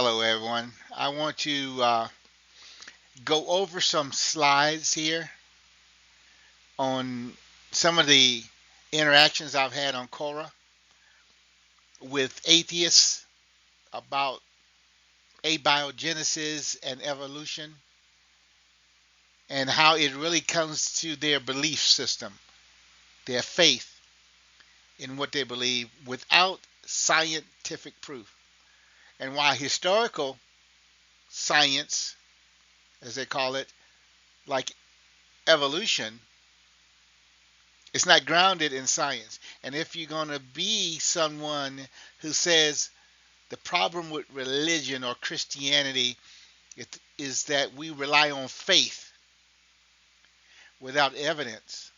Hello, everyone. I want to go over some slides here on some of the interactions I've had on Quora with atheists about abiogenesis and evolution and how it really comes to their belief system, their faith in what they believe without scientific proof, and why historical science, as they call it, like evolution, it's not grounded in science. And if you're going to be someone who says the problem with religion or Christianity is that we rely on faith without evidence,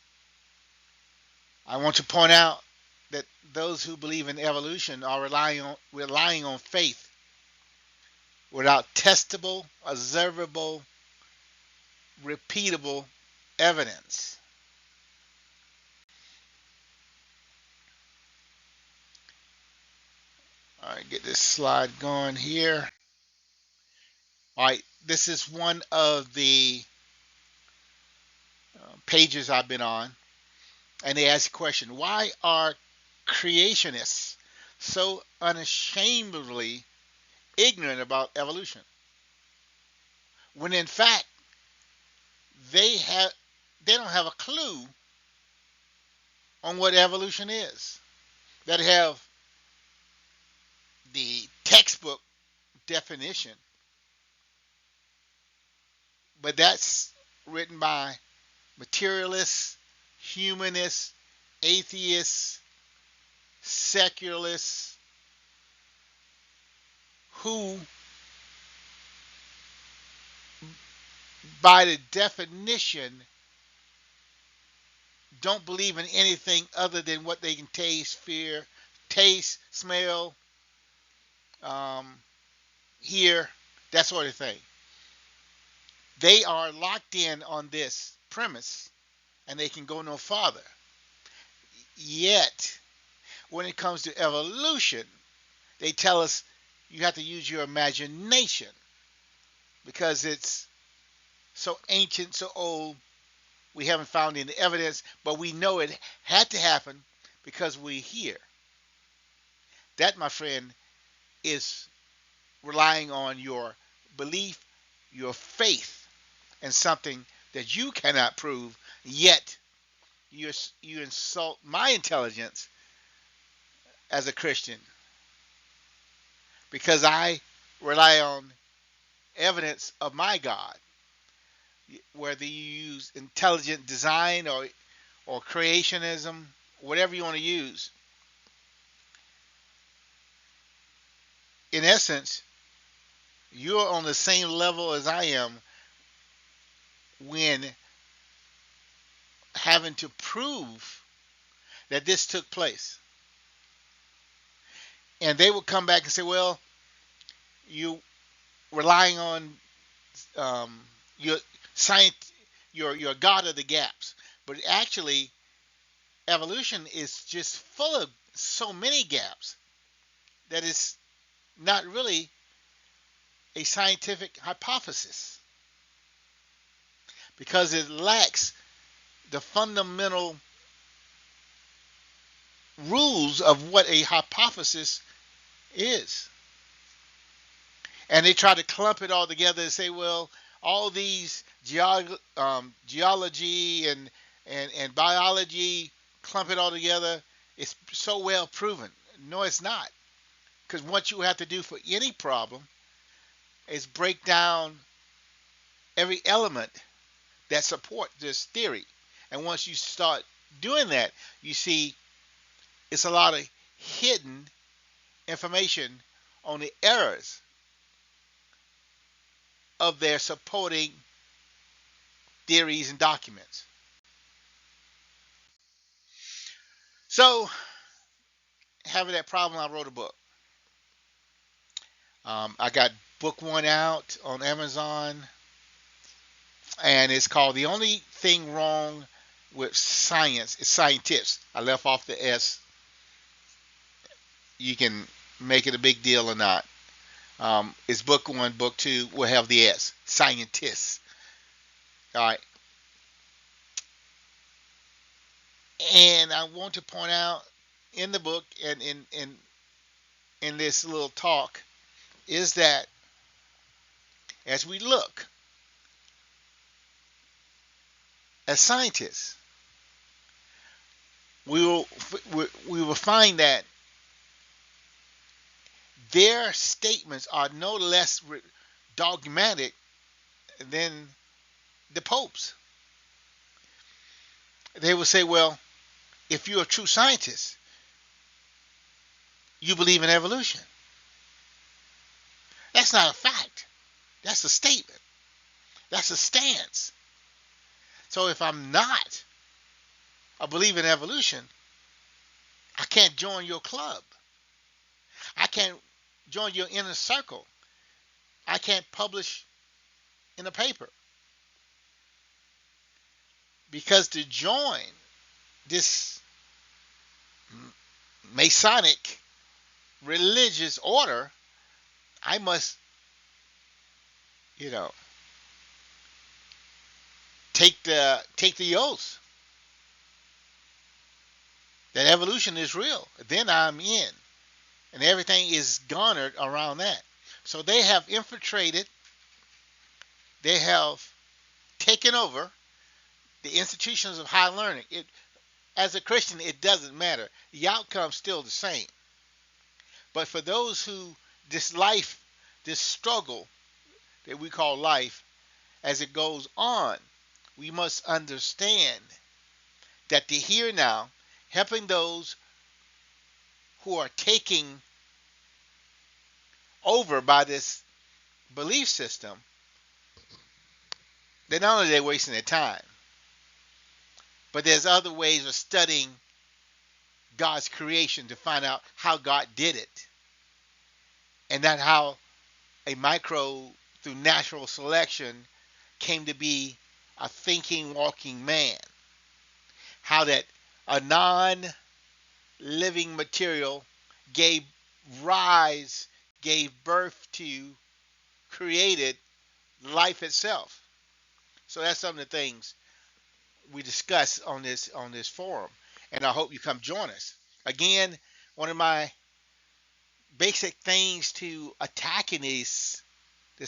I want to point out that those who believe in evolution are relying on faith without testable, observable, repeatable evidence. All right, get this slide going here. All right, this is one of the pages I've been on, and they ask a question: why are creationists so unashamedly ignorant about evolution, when in fact they have they don't have a clue on what evolution is? That have the textbook definition, but that's written by materialists, humanists, atheists, secularists, who by the definition don't believe in anything other than what they can taste, smell, hear, that sort of thing. They are locked in on this premise and they can go no farther. Yet, when it comes to evolution, they tell us you have to use your imagination because it's so ancient, so old. We haven't found any evidence, but we know it had to happen because we're here. That, my friend, is relying on your belief, your faith in something that you cannot prove, yet you insult my intelligence as a Christian because I rely on evidence of my God, whether you use intelligent design or creationism, whatever you want to use. In essence, you're on the same level as I am when having to prove that this took place. And they will come back and say, well, you relying on your science, your God of the gaps. But actually, evolution is just full of so many gaps that it's not really a scientific hypothesis because it lacks the fundamental rules of what a hypothesis is. And they try to clump it all together and say, well, all these geology and biology, clump it all together, it's so well proven. No, it's not. Because what you have to do for any problem is break down every element that support this theory. And once you start doing that, you see it's a lot of hidden information on the errors of their supporting theories and documents. So, having that problem, I wrote a book. I got book one out on Amazon, and it's called The Only Thing Wrong with Science is Scientists. I left off the S. You can make it a big deal or not. It's book one. Book two will have the S, scientists. All right. And I want to point out in the book and in this little talk is that as we look as scientists, we will we will find that their statements are no less dogmatic than the popes. They will say, well, if you're a true scientist, you believe in evolution. That's not a fact. That's a statement. That's a stance. So if I'm not a believer in evolution, I can't join your club. I can't join your inner circle. I can't publish in a paper. Because to join this Masonic religious order, I must, you know, take the oath that evolution is real. Then I'm in, and everything is garnered around that. So they have infiltrated. They have taken over the institutions of higher learning. As a Christian, it doesn't matter. The outcome's still the same. But for those who this life, this struggle that we call life, as it goes on, we must understand that the here now, helping those who are taking over by this belief system, that not only they're wasting their time, but there's other ways of studying God's creation to find out how God did it, and not how a microbe through natural selection came to be a thinking, walking man. How that a non-living material gave rise, gave birth to, created life itself. So that's some of the things we discuss on this forum, and I hope you come join us. Again, one of my basic things to attacking this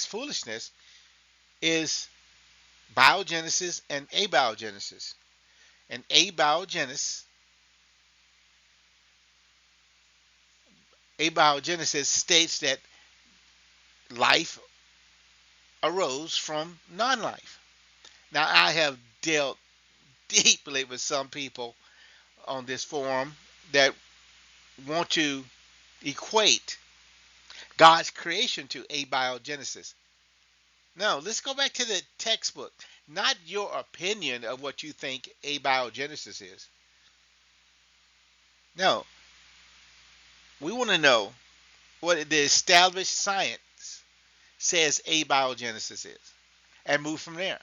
foolishness is biogenesis and abiogenesis. And abiogenesis states that life arose from non-life. Now, I have dealt deeply with some people on this forum that want to equate God's creation to abiogenesis. No, let's go back to the textbook. Not your opinion of what you think abiogenesis is. No, we want to know what the established science says abiogenesis is and move from there.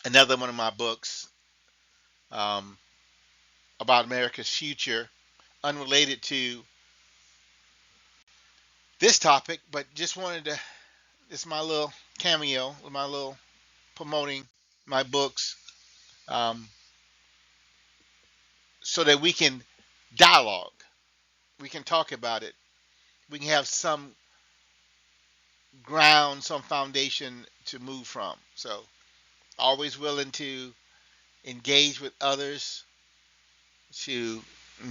Another one of my books um, about America's future, unrelated to this topic, but just wanted to, it's my little cameo, my little promoting my books, um, so that we can dialogue, we can talk about it, we can have some ground, some foundation to move from. So always willing to engage with others to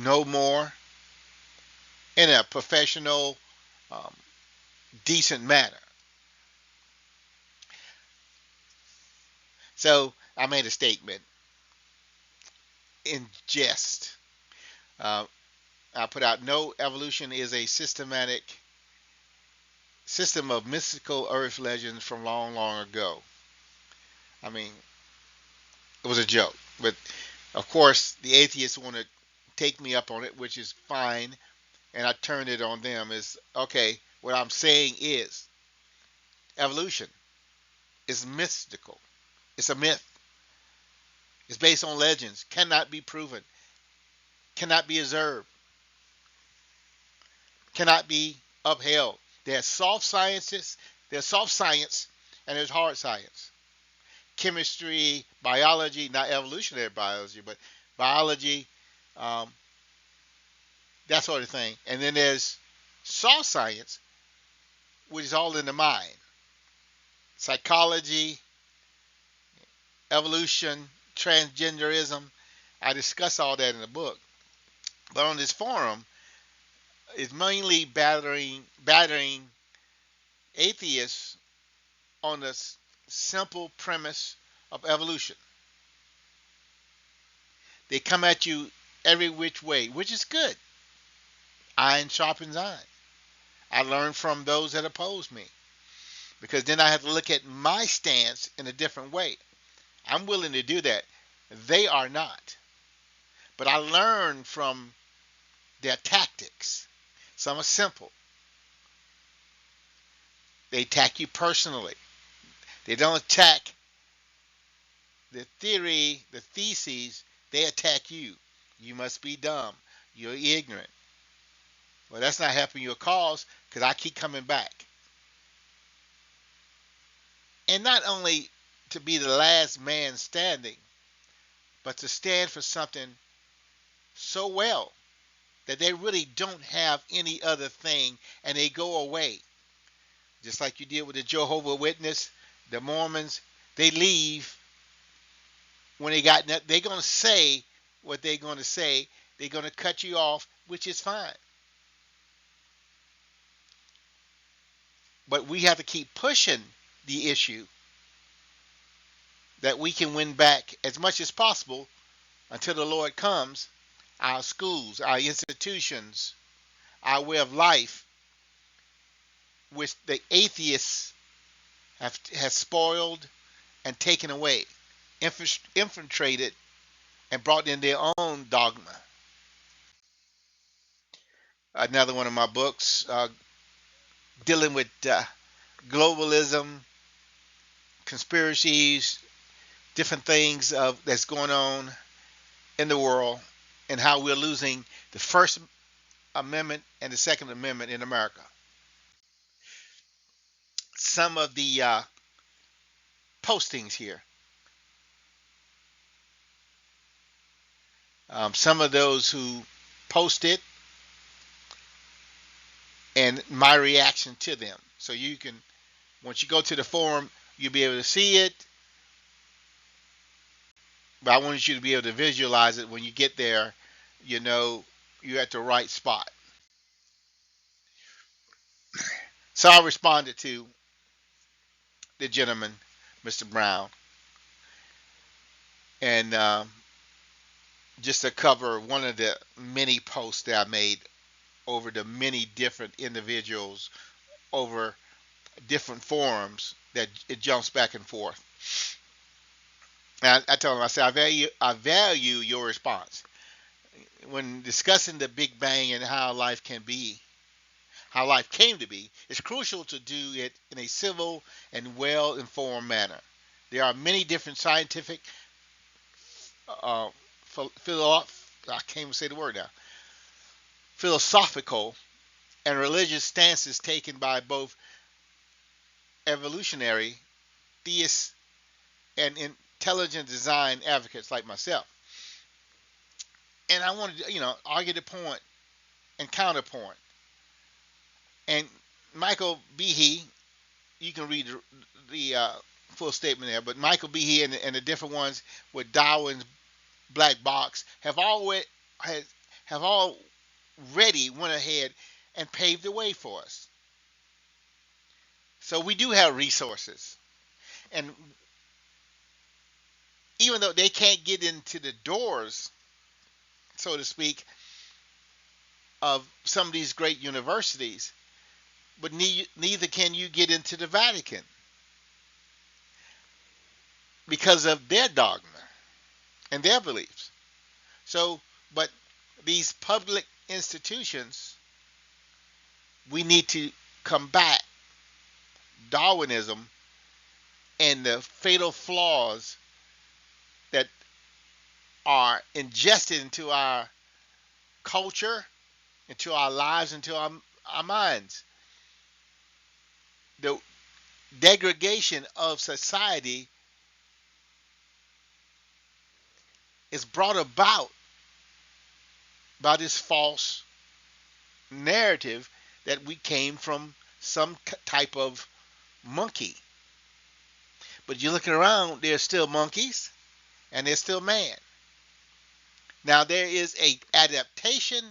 know more in a professional, um, decent manner. So I made a statement in jest. Uh, I put out no evolution is a systematic system of mystical earth legends from long, long ago. I mean, it was a joke, but of course the atheists want to take me up on it, which is fine, and I turned it on them. Is okay. What I'm saying is evolution is mystical. It's a myth. It's based on legends. Cannot be proven. cannot be observed, cannot be upheld. There's soft sciences, there's soft science, and there's hard science. Chemistry, biology, not evolutionary biology, but biology, um, that sort of thing. And then there's soft science, which is all in the mind. Psychology, evolution, transgenderism. I discuss all that in the book. But on this forum, it's mainly battering atheists on the simple premise of evolution. They come at you every which way, which is good. Iron sharpens iron. I learn from those that oppose me because then I have to look at my stance in a different way. I'm willing to do that. They are not. But I learn from their tactics. Some are simple. They attack you personally. They don't attack the theory, the theses. They attack you. You must be dumb. You're ignorant. Well, that's not helping your cause because I keep coming back. And not only to be the last man standing, but to stand for something so well that they really don't have any other thing and they go away. Just like you did with the Jehovah's Witness, the Mormons, they leave when they're going to say what they're going to say. They're going to cut you off, which is fine. But we have to keep pushing the issue that we can win back as much as possible until the Lord comes. Our schools, our institutions, our way of life, which the atheists has spoiled and taken away, infiltrated, and brought in their own dogma. Another one of my books dealing with globalism, conspiracies, different things that's going on in the world, and how we're losing the First Amendment and the Second Amendment in America. Some of the postings here. Some of those who posted and my reaction to them. So you can, once you go to the forum, you'll be able to see it. But I wanted you to be able to visualize it when you get there. You know you're at the right spot. So I responded to the gentleman, Mr. Brown, and just to cover one of the many posts that I made over the many different individuals over different forums that it jumps back and forth. And I told him, I said, I value your response. When discussing the Big Bang and how life can be, how life came to be, it's crucial to do it in a civil and well-informed manner. There are many different scientific, I can't even say the word now, philosophical and religious stances taken by both evolutionary, theists, and intelligent design advocates like myself. And I wanted to, argue the point and counterpoint. And Michael Behe, you can read the full statement there, but Michael Behe and the different ones with Darwin's black box have already went ahead and paved the way for us. So we do have resources. And even though they can't get into the doors, so to speak, of some of these great universities, but neither can you get into the Vatican because of their dogma and their beliefs. So, but these public institutions, we need to combat Darwinism and the fatal flaws that are ingested into our culture, into our lives, into our minds. The degradation of society is brought about by this false narrative that we came from some type of monkey. But you're looking around, there's still monkeys and there's still man. Now there is a adaptation,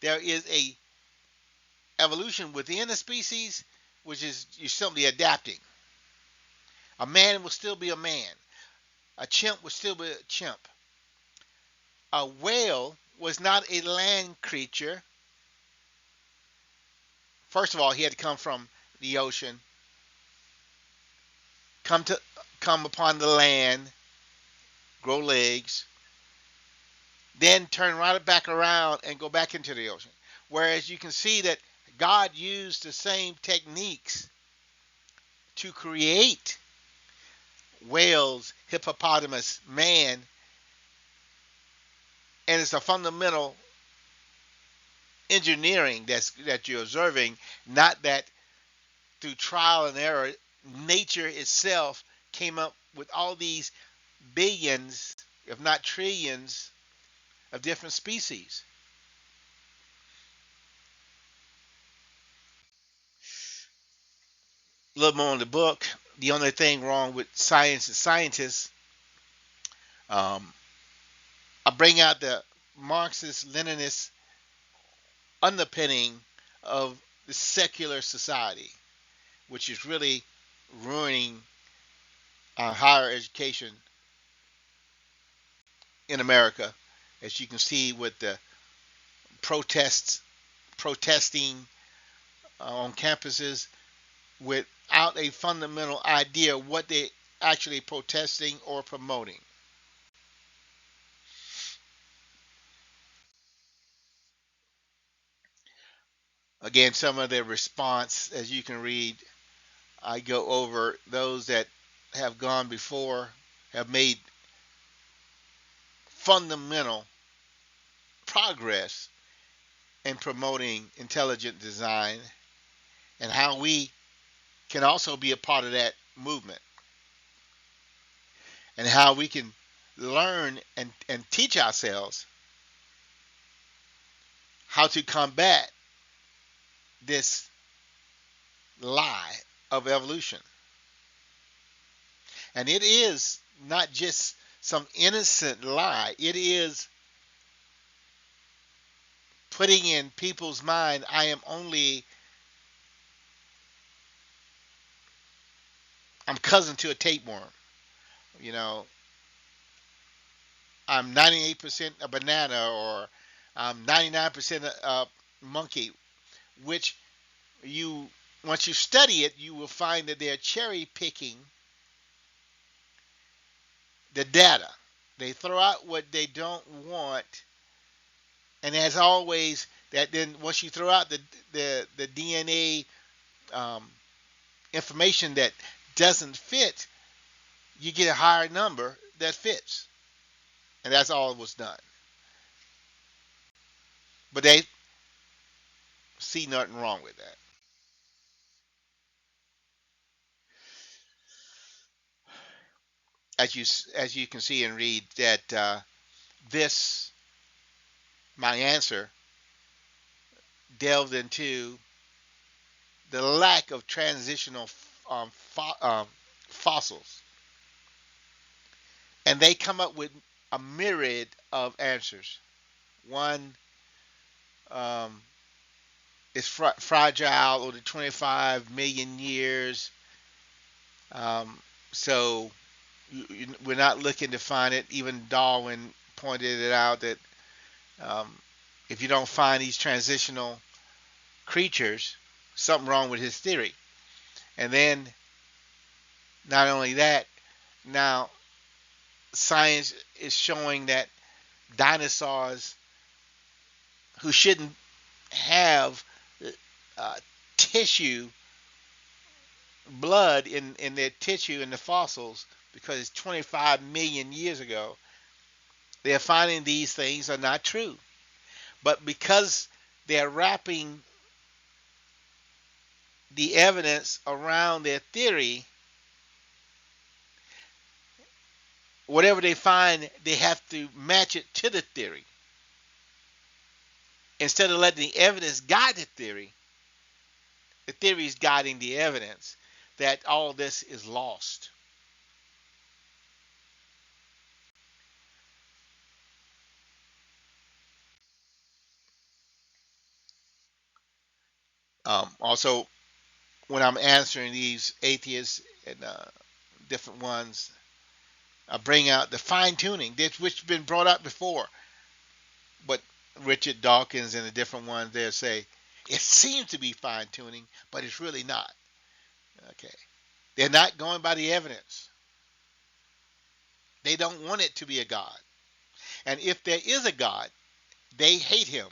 there is a evolution within a species, which is you're simply adapting. A man will still be a man. A chimp will still be a chimp. A whale was not a land creature. First of all, he had to come from the ocean, come to come upon the land, grow legs, then turn right back around and go back into the ocean. Whereas you can see that God used the same techniques to create whales, hippopotamus, man, and it's a fundamental engineering that you're observing, not that through trial and error, nature itself came up with all these billions, if not trillions, of different species. A little more in the book. The only thing wrong with science and scientists, um, I bring out the Marxist Leninist underpinning of the secular society, which is really ruining higher education in America, as you can see with the protesting on campuses without a fundamental idea of what they actually protesting or promoting. Again, some of their response, as you can read, I go over those that have gone before, have made fundamental progress in promoting intelligent design, and how we can also be a part of that movement, and how we can learn and teach ourselves how to combat this lie of evolution. And it is not just some innocent lie, it is putting in people's mind, I'm cousin to a tapeworm. You know, I'm 98% a banana, or I'm 99% a monkey, which you, once you study it, you will find that they're cherry picking the data. They throw out what they don't want, and as always, that then once you throw out the DNA um, information that doesn't fit, you get a higher number that fits, and that's all was done. But they see nothing wrong with that. As you can see and read that this my answer delved into the lack of transitional fossils, and they come up with a myriad of answers. One um, is fragile over 25 million years, um, so we're not looking to find it. Even Darwin pointed it out that um, if you don't find these transitional creatures, something wrong with his theory. And then not only that, now science is showing that dinosaurs who shouldn't have uh, tissue, blood in their tissue in the fossils, because it's 25 million years ago, they're finding these things are not true. But because they're wrapping the evidence around their theory, whatever they find, they have to match it to the theory. Instead of letting the evidence guide the theory is guiding the evidence that all this is lost. Also, when I'm answering these atheists and different ones, I bring out the fine tuning, which has been brought up before. But Richard Dawkins and the different ones, they'll say, it seems to be fine tuning, but it's really not. Okay. They're not going by the evidence. They don't want it to be a God. And if there is a God, they hate him.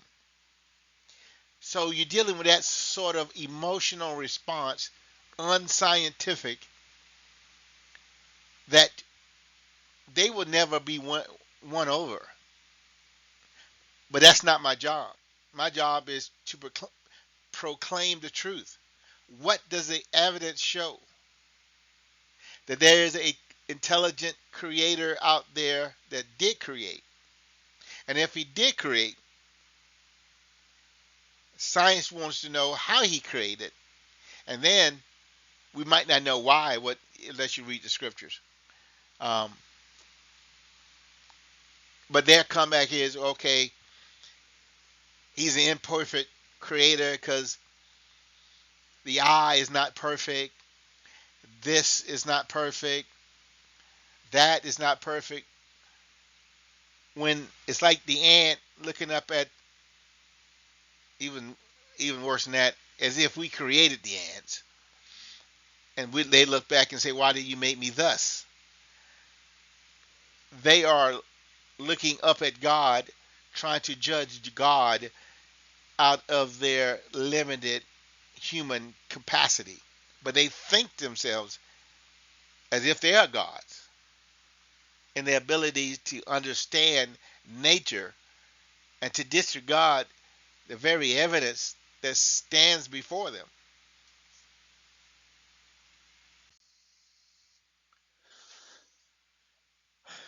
So you're dealing with that sort of emotional response, unscientific, that they will never be won over. But that's not my job. My job is to proclaim the truth. What does the evidence show? That there is a intelligent creator out there that did create. And if he did create, science wants to know how he created. And then we might not know why, unless you read the scriptures. Um, but their comeback is, okay, he's an imperfect creator because the eye is not perfect. This is not perfect. That is not perfect. When it's like the ant looking up at even even worse than that, as if we created the ants, and they look back and say, "Why did you make me thus?" They are looking up at God, trying to judge God out of their limited human capacity. But they think themselves as if they are gods in their ability to understand nature and to disregard the very evidence that stands before them.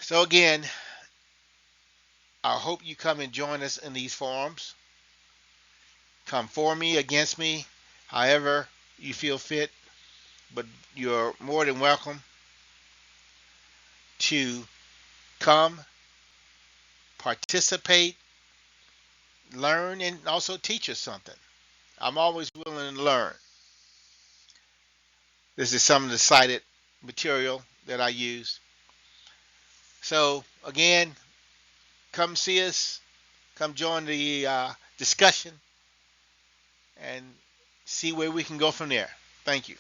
So again, I hope you come and join us in these forums. Come for me, against me, however you feel fit, but you're more than welcome to come, participate, learn, and also teach us something. I'm always willing to learn. This is some of the cited material that I use. So again, come see us, come join the discussion, and see where we can go from there. Thank you.